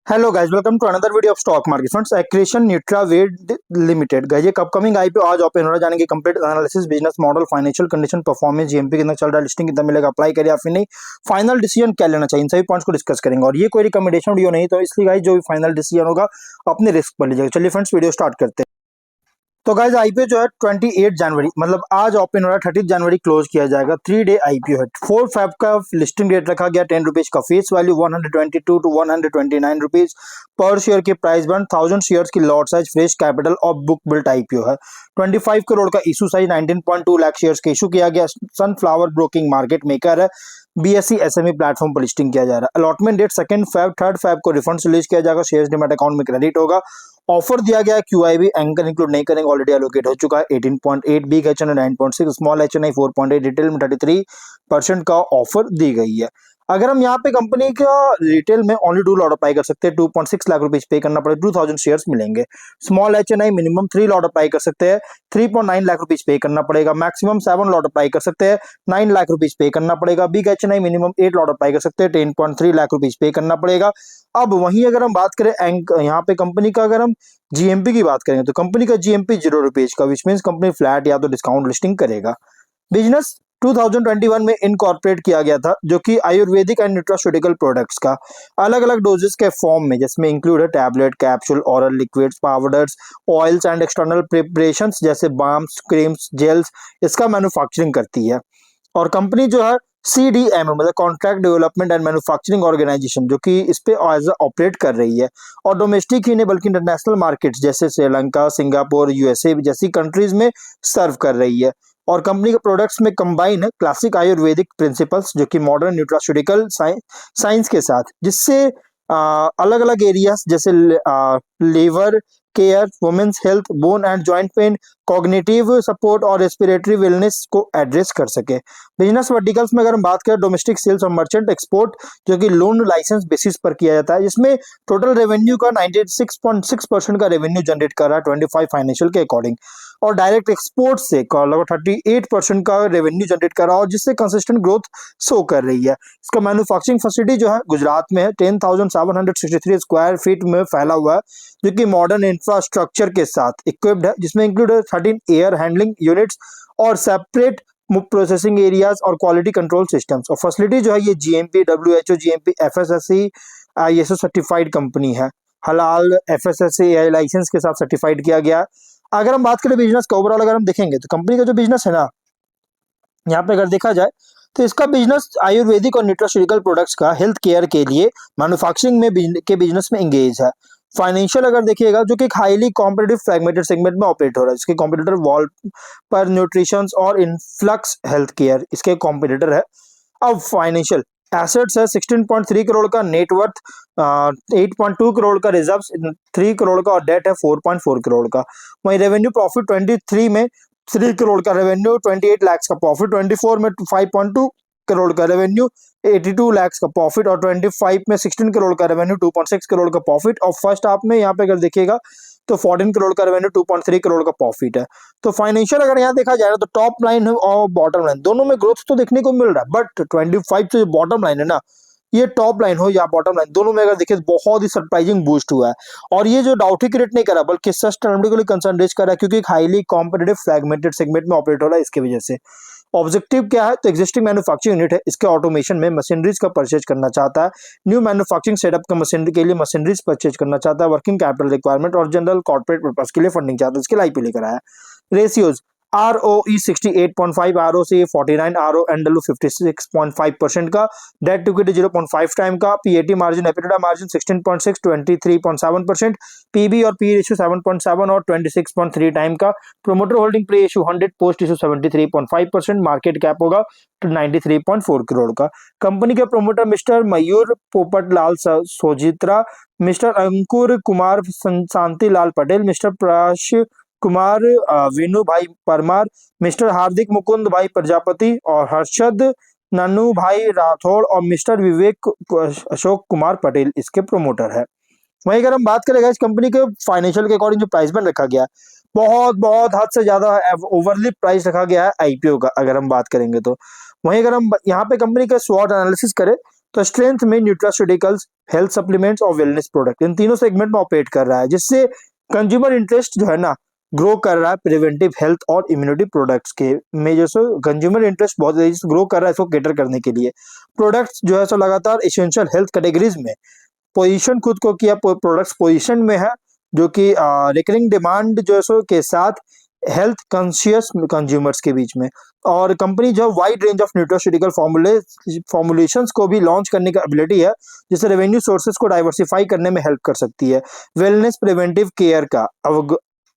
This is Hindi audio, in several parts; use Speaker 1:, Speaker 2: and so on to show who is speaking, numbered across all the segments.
Speaker 1: Hello guys, welcome to another video of stock market friends. Accretion Nutraveda limited guys, ये अपकमिंग आईपीओ आज ओपन हो रहा है। जानेंगे complete analysis, business model, financial condition, performance, GMP कितना चल रहा है, लिस्टिंग कितना मिलेगा, अप्लाई करिए या फिर नहीं, फाइनल डिसीजन क्या लेना चाहिए, इन सभी पॉइंट्स को डिस्कस करेंगे। और ये कोई रिकमेंडेशन वीडियो नहीं, तो इसलिए गाइस जो भी फाइनल डिसीजन होगा अपने रिस्क पर लीजिएगा। चलिए फ्रेंड्स, वीडियो स्टार्ट करते हैं। तो गाइज आईपीओ जो है 28 जनवरी मतलब आज ओपन हो रहा है, 30 जनवरी क्लोज किया जाएगा। 3 डे आईपीओ है। 4 फेब का लिस्टिंग रेट रखा गया, 10 रुपीज का फेस वैल्यू, 122 टू 129 रुपीज पर शेयर की प्राइस बन, 1000 शेयर्स की लॉट साइज, फ्रेश कैपिटल और बुक बिल्ट आईपीओ है। 25 करोड़ का इशू साइज, 19.2 लाख शेयर्स का इशू किया गया। सनफ्लावर ब्रोकिंग मार्केट मेकर है। बीएससी एसएमई प्लेटफॉर्म पर लिस्टिंग किया जा रहा है। अलॉटमेंट डेट 2 फेब, 3 फेब को रिफंड रिलीज किया जाएगा। शेयर्स डीमैट अकाउंट में क्रेडिट होगा। ऑफर दिया गया है, क्यूआईबी एंकर इंक्लूड नहीं करेंगे, ऑलरेडी एलोकेट हो चुका है। 18.8, big HNI 9.6, small HNI 4.8, retail में 33% का ऑफर दी गई है। अगर हम यहाँ पे कंपनी का रिटेल में ओनली 2 लॉट अप्लाई कर सकते हैं, 2.6 लाख रुपीज पे करना पड़ेगा, 2000 शेयर्स मिलेंगे। Small HNI minimum 3 lot apply कर सकते हैं, 3.9 लाख रुपीज पे करना पड़ेगा। मैक्सिमम 7 लॉट अप्लाई कर सकते हैं, 9 लाख रुपीज पे करना पड़ेगा। Big HNI minimum 8 lot apply कर सकते हैं, 10.3 लाख रुपीज पे करना पड़ेगा। अब वहीं अगर हम बात करें यहाँ पे कंपनी का, अगर हम जीएमपी की बात करेंगे तो कंपनी का जीएमपी 0 रुपीज का, विच मींस कंपनी फ्लैट या तो डिस्काउंट लिस्टिंग करेगा। बिजनेस 2021 में इनकॉर्पोरेट किया गया था, जो कि आयुर्वेदिक एंड न्यूट्रास्यूटिकल प्रोडक्ट्स का अलग अलग डोजेस के फॉर्म में, जिसमें इंक्लूड है tablet, capsule, oral liquids, powders, oils and external preparations जैसे बाम्स, क्रीम्स, जेल्स, इसका मैन्युफैक्चरिंग करती है। और कंपनी जो है CDMO मतलब contract development and manufacturing organisation, जो कि इस पे एज ऑपरेट कर रही है। और डोमेस्टिक ही नहीं बल्कि इंटरनेशनल मार्केट्स जैसे श्रीलंका, सिंगापुर, यूएसए जैसी कंट्रीज में सर्व कर रही है। और कंपनी के प्रोडक्ट्स में कंबाइन है क्लासिक आयुर्वेदिक प्रिंसिपल्स, जो कि मॉडर्न न्यूट्रास्यूटिकल साइंस के साथ, जिससे अलग अलग एरियाज जैसे liver care, women's health, bone and joint pain, cognitive support और रेस्पिरेटरी वेलनेस को एड्रेस कर सके। बिजनेस वर्टिकल्स में अगर हम बात करें, डोमेस्टिक सेल्स और मर्चेंट एक्सपोर्ट, जो कि लोन लाइसेंस बेसिस पर किया जाता है, जिसमें टोटल रेवेन्यू का 96.6% का रेवेन्यू जनरेट कर रहा है 25 फाइनेंशियल के अकॉर्डिंग। और डायरेक्ट एक्सपोर्ट से लगभग 38% का रेवेन्यू जनरेट कर रहा है, और जिससे कंसिस्टेंट ग्रोथ शो कर रही है। इसका मैन्युफैक्चरिंग फैसिलिटी जो है गुजरात में है, 10,763 स्क्वायर फीट में फैला हुआ है, जो कि मॉडर्न इंफ्रास्ट्रक्चर के साथ इक्विप्ड है, जिसमें इंक्लूड है 13 एयर हैंडलिंग यूनिट्स और सेपरेट प्रोसेसिंग एरियाज और क्वालिटी कंट्रोल सिस्टम्स। और फैसिलिटी जो है ये GMP, WHO, GMP, FSSC, ISO certified company है। हलाल एफएसएससी लाइसेंस के साथ सर्टिफाइड किया गया। अगर हम बात करें बिजनेस का ओवरऑल, अगर हम देखेंगे तो कंपनी का जो बिजनेस है ना, यहाँ पे अगर देखा जाए तो इसका बिजनेस आयुर्वेदिक और न्यूट्रास्यूटिकल प्रोडक्ट्स का हेल्थ केयर के लिए मैन्युफैक्चरिंग में के बिजनेस में एंगेज है। फाइनेंशियल अगर देखिएगा, जो कि एक हाईली कॉम्पिटिटिव फ्रैगमेंटेड सेगमेंट में ऑपरेट हो रहा है, जिसके कॉम्पिटिटर वॉल पर न्यूट्रिशन और इनफ्लक्स हेल्थ केयर इसके कॉम्पिटिटर है। अब फाइनेंशियल एसेट्स है 16.3 करोड़ का, नेटवर्थ 8.2 करोड़ का, रिजर्व 3 करोड़ का और डेट है 4.4 करोड़ का। वहीं रेवेन्यू प्रॉफिट 23 में 3 करोड़ का रेवेन्यू, 28 लाख का प्रॉफिट, 24 में 5.2 करोड़ का रेवेन्यू, 82 लाख का प्रॉफिट, और 25 में 16 करोड़ का रेवेन्यू, 2.6 करोड़ का प्रॉफिट। और फर्स्ट हाफ में यहाँ पे अगर देखिएगा तो 14 करोड़ का रेवेन्यू, 2.3 करोड़ का प्रॉफिट है। तो फाइनेंशियल अगर यहाँ देखा जाए तो टॉप लाइन और बॉटम लाइन दोनों में ग्रोथ तो देखने को मिल रहा है, बट 25 से जो बॉटम लाइन है ना, ये टॉप लाइन हो या बॉटम लाइन, दोनों में अगर देखिए बहुत ही सरप्राइजिंग बूस्ट हुआ है। और ये जो डाउट ही क्रिएट नहीं करा बल्कि सस्टेनेबिलिटी कंसर्न रेज कर रहा है, क्योंकि एक हाईली कॉम्पिटिटिव फ्रैगमेंटेड सेगमेंट में ऑपरेट हो रहा है। इसकी वजह से ऑब्जेक्टिव क्या है, तो एग्जिस्टिंग मैन्युफैक्चरिंग यूनिट है, इसके ऑटोमेशन में मशीनरीज का परचेज करना चाहता है। न्यू मैन्युफैक्चरिंग सेटअप का मशीनरी के लिए मशीनरीज परचेज करना चाहता है। वर्किंग कैपिटल रिक्वायरमेंट और जनरल कॉर्पोरेट पर्पस के लिए फंडिंग चाहता है। इसके लाइफ पे लेकर आया। Ratios ROE 68.5, ROC 49, RO NW 56.5% का, डेट टू इक्विटी 0.5 टाइम का, PAT margin, EBITDA margin 16.6, 23.7%, PB और PE रेशियो 7.7 और 26.3 टाइम का, promoter holding pre issue 100, post issue 73.5%, market cap होगा 93.4 करोड़ का। कंपनी के प्रोमोटर मिस्टर मयूर पोपटलाल सोजित्रा, मिस्टर अंकुर कुमार शांति लाल पटेल, मिस्टर प्राश कुमार विनु भाई परमार, मिस्टर हार्दिक मुकुंद भाई प्रजापति और हर्षद नन्नू भाई राठौड़ और मिस्टर विवेक अशोक कुमार पटेल इसके प्रोमोटर है। वहीं अगर हम बात करें इस कंपनी के फाइनेंशियल के अकॉर्डिंग जो प्राइस बैंड रखा गया है, बहुत बहुत हद से ज्यादा ओवरली प्राइस रखा गया है आईपीओ का, अगर हम बात करेंगे तो। वहीं अगर हम यहाँ पे कंपनी का स्वॉट एनालिसिस करें तो स्ट्रेंथ में न्यूट्रास्यूटिकल्स, हेल्थ सप्लीमेंट्स और वेलनेस प्रोडक्ट, इन तीनों सेगमेंट में ऑपरेट कर रहा है, जिससे कंज्यूमर इंटरेस्ट जो है ना ग्रो कर रहा है प्रिवेंटिव हेल्थ और इम्यूनिटी प्रोडक्ट्स के में। जो सो कंज्यूमर इंटरेस्ट बहुत तेजी से ग्रो कर रहा है इसको कैटर करने के लिए। प्रोडक्ट्स जो है सो लगातार एसेंशियल हेल्थ कैटेगरीज में पोजीशन खुद को किया, प्रोडक्ट्स पोजीशन में है, जो कि रिकरिंग डिमांड जो है सो के साथ हेल्थ कॉन्शियस कंज्यूमर्स के बीच में। और कंपनी जो wide range of nutraceutical formulations को भी लॉन्च करने का एबिलिटी है, जिससे रेवेन्यू सोर्सेज को डाइवर्सिफाई करने में हेल्प कर सकती है। वेलनेस प्रिवेंटिव केयर का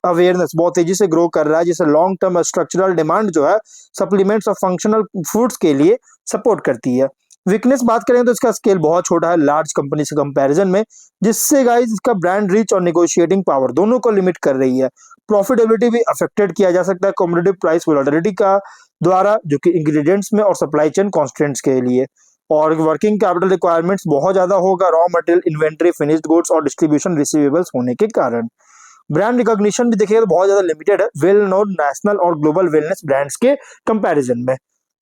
Speaker 1: अवेयरनेस बहुत तेजी से ग्रो कर रहा है, जिससे लॉन्ग टर्म स्ट्रक्चरल डिमांड जो है सप्लीमेंट्स और फंक्शनल फूड्स के लिए सपोर्ट करती है। वीकनेस बात करें तो इसका स्केल बहुत छोटा है लार्ज कंपनी से कंपैरिजन में, जिससे गाइस इसका ब्रांड रीच और नेगोशिएटिंग पावर दोनों को लिमिट कर रही है। प्रॉफिटेबिलिटी भी अफेक्टेड किया जा सकता है कॉम्पिटिटिव प्राइस वोलेटिलिटी का द्वारा, जो कि इंग्रेडिएंट्स में और सप्लाई चेन कॉन्स्ट्रेंट्स के लिए। और वर्किंग कैपिटल रिक्वायरमेंट्स बहुत ज्यादा होगा raw material, inventory, finished goods और डिस्ट्रीब्यूशन रिसीवेबल्स होने के कारण। ब्रांड रिकॉग्निशन भी देखिएगा तो बहुत ज्यादा लिमिटेड है वेल नोन नेशनल और ग्लोबल वेलनेस ब्रांड्स के कंपैरिजन में।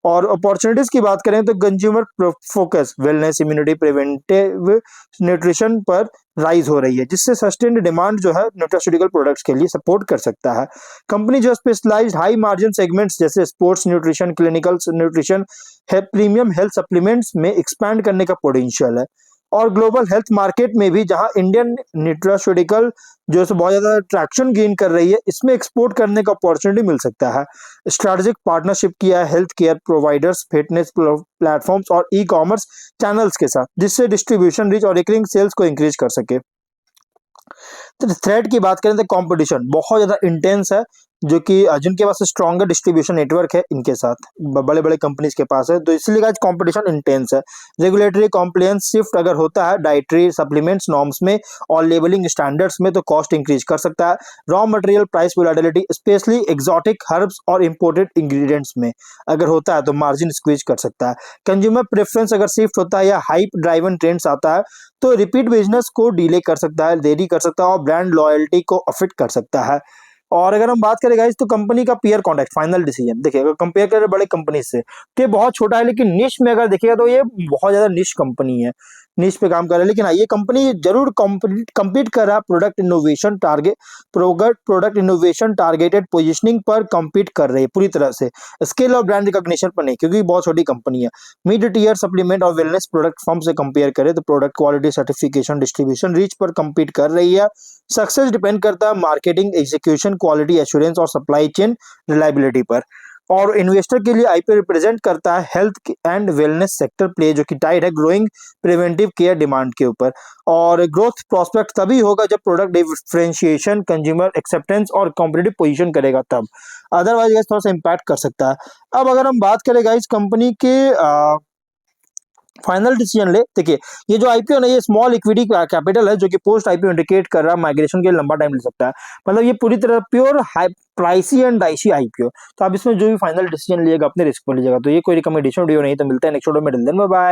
Speaker 1: और अपॉर्चुनिटीज की बात करें तो consumer focus wellness, immunity, preventive nutrition पर राइज हो रही है, जिससे सस्टेन्ड डिमांड जो है न्यूट्रास्यूटिकल प्रोडक्ट्स के लिए सपोर्ट कर सकता है। कंपनी जो स्पेशलाइज्ड हाई मार्जिन सेगमेंट्स जैसे sports nutrition, clinical nutrition, premium health supplements में एक्सपैंड करने का पोटेंशियल है। और ग्लोबल हेल्थ मार्केट में भी जहां इंडियन न्यूट्रास्यूटिकल जो है बहुत ज्यादा ट्रैक्शन गेन कर रही है, इसमें एक्सपोर्ट करने का अपॉर्चुनिटी मिल सकता है। स्ट्रेटेजिक पार्टनरशिप किया है health care providers, fitness platforms और ई कॉमर्स चैनल्स के साथ, जिससे डिस्ट्रीब्यूशन रीच और रिकरिंग सेल्स को इंक्रीज कर सके। तो थ्रेट की बात करें तो कंपटीशन बहुत ज्यादा इंटेंस है, जो कि जिनके पास स्ट्रॉन्गर डिस्ट्रीब्यूशन नेटवर्क है इनके साथ बड़े बड़े कंपनीज के पास है, तो इसलिए आज कंपटीशन इंटेंस है। रेगुलेटरी कॉम्प्लायंस शिफ्ट अगर होता है डाइटरी सप्लीमेंट्स नॉर्म्स में और लेबलिंग स्टैंडर्ड्स में, तो कॉस्ट इंक्रीज कर सकता है। Raw material price volatility specially exotic herbs और इंपोर्टेड इंग्रेडिएंट्स में अगर होता है तो मार्जिन स्क्वीज कर सकता है। कंज्यूमर प्रेफरेंस अगर शिफ्ट होता है या हाइप ड्राइवन ट्रेंड्स आता है तो रिपीट बिजनेस को डिले कर सकता है, देरी कर सकता है और ब्रांड लॉयल्टी को अफेक्ट कर सकता है। और अगर हम बात करें गाइस तो कंपनी का पीयर कॉन्ट्रैक्ट फाइनल डिसीजन देखिए, अगर कंपेयर करें बड़े कंपनी से तो ये बहुत छोटा है, लेकिन निश में अगर देखिएगा तो ये बहुत ज्यादा निश कंपनी है, निश पे काम कर रहा है। लेकिन हाँ, ये कंपनी जरूर कम्पीट कर रहा है प्रोडक्ट इनोवेशन टारगेटेड पोजिशनिंग पर कम्पीट कर रही है पूरी तरह से, स्केल और ब्रांड रिकॉग्निशन पर नहीं, क्योंकि बहुत छोटी कंपनी है। मिड टीयर सप्लीमेंट और वेलनेस प्रोडक्ट फर्म से कंपेयर करें तो product quality, certification, distribution reach पर कम्पीट कर रही है। सक्सेस डिपेंड करता है मार्केटिंग, एग्जीक्यूशन, क्वालिटी एश्योरेंस और सप्लाई चेन रिलायबिलिटी पर। और इन्वेस्टर के लिए आईपीओ रिप्रेजेंट करता है health and wellness sector play, जो कि टाइड है ग्रोइंग प्रिवेंटिव केयर डिमांड के ऊपर। और ग्रोथ प्रोस्पेक्ट तभी होगा जब प्रोडक्ट डिफरेंशिएशन, कंज्यूमर एक्सेप्टेंस और कॉम्पिटिटिव पोजीशन करेगा तब, अदरवाइज थोड़ा सा इम्पैक्ट कर सकता है। अब अगर हम बात करें इस कंपनी के फाइनल डिसीजन ले, देखिए ये जो आईपीओ है ये स्मॉल इक्विटी कैपिटल है, जो कि पोस्ट आईपीओ इंडिकेट कर रहा है माइग्रेशन के लिए लंबा टाइम ले सकता है। मतलब ये पूरी तरह pure high pricey and dicey IPO. तो आप इसमें जो भी फाइनल डिसीजन लीजिएगा अपने रिस्क पर लीजिएगा। तो ये कोई रिकमेंडेशन वीडियो नहीं, तो मिलते हैं नेक्स्ट वीडियो में, बाय।